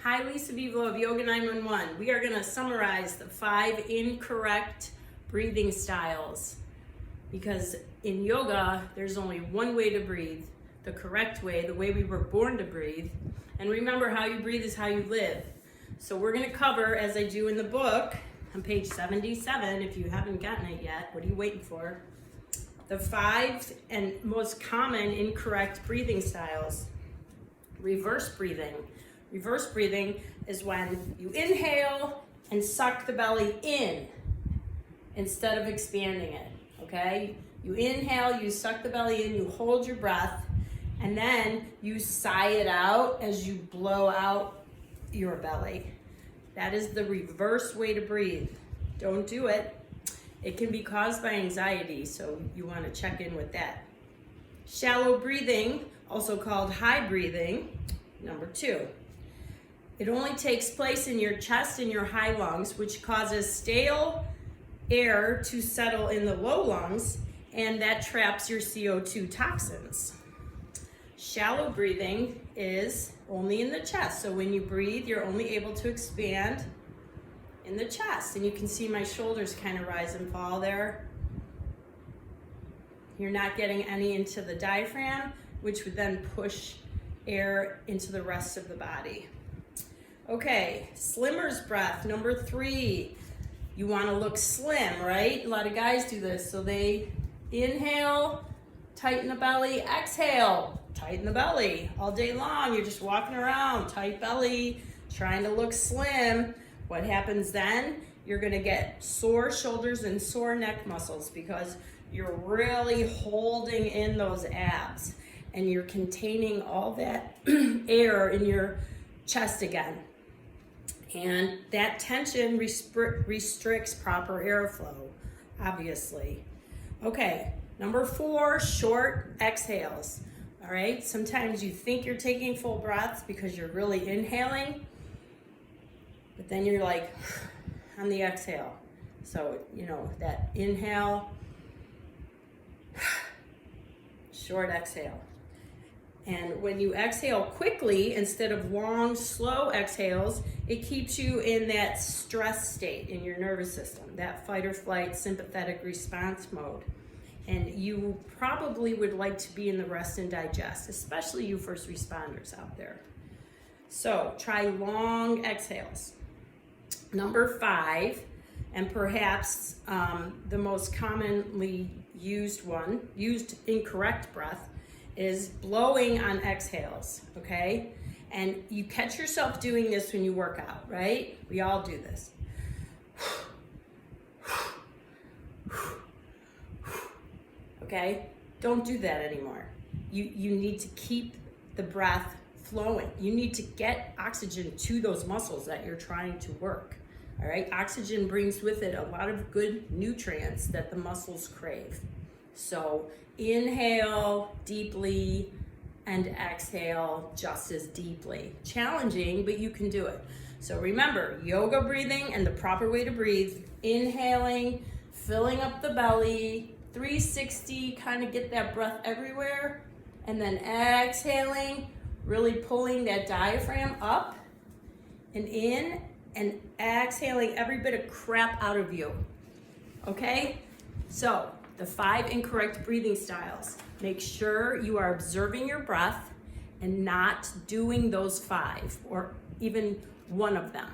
Hi, Lisa Vivo of Yoga 911. We are going to summarize the 5 incorrect breathing styles because in yoga, there's only one way to breathe, the correct way, the way we were born to breathe. And remember, how you breathe is how you live. So we're going to cover, as I do in the book, on page 77, if you haven't gotten it yet, what are you waiting for? The 5 and most common incorrect breathing styles. Reverse breathing. Reverse breathing is when you inhale and suck the belly in instead of expanding it, okay? You inhale, you suck the belly in, you hold your breath, and then you sigh it out as you blow out your belly. That is the reverse way to breathe. Don't do it. It can be caused by anxiety, so you want to check in with that. Shallow breathing, also called high breathing, number 2. It only takes place in your chest and your high lungs, which causes stale air to settle in the low lungs, and that traps your CO2 toxins. Shallow breathing is only in the chest. So when you breathe, you're only able to expand in the chest. And you can see my shoulders kind of rise and fall there. You're not getting any into the diaphragm, which would then push air into the rest of the body. Okay, slimmer's breath, number 3. You want to look slim, right? A lot of guys do this. So they inhale, tighten the belly, exhale, tighten the belly. All day long, you're just walking around, tight belly, trying to look slim. What happens then? You're going to get sore shoulders and sore neck muscles because you're really holding in those abs and you're containing all that air in your chest again. And that tension restricts proper airflow, obviously. Okay, number 4, short exhales. All right, sometimes you think you're taking full breaths because you're really inhaling, but then you're like on the exhale. So, that inhale, short exhale. And when you exhale quickly instead of long, slow exhales, it keeps you in that stress state in your nervous system, that fight or flight sympathetic response mode. And you probably would like to be in the rest and digest, especially you first responders out there. So try long exhales. Number 5, and perhaps the most commonly used incorrect breath, is blowing on exhales, okay? And you catch yourself doing this when you work out, right? We all do this. Okay? Don't do that anymore. You need to keep the breath flowing. You need to get oxygen to those muscles that you're trying to work, all right? Oxygen brings with it a lot of good nutrients that the muscles crave. So inhale deeply and exhale just as deeply. Challenging, but you can do it. So remember, yoga breathing and the proper way to breathe, inhaling, filling up the belly, 360, kind of get that breath everywhere, and then exhaling, really pulling that diaphragm up and in, and exhaling every bit of crap out of you. Okay? So, the 5 incorrect breathing styles. Make sure you are observing your breath and not doing those 5 or even one of them.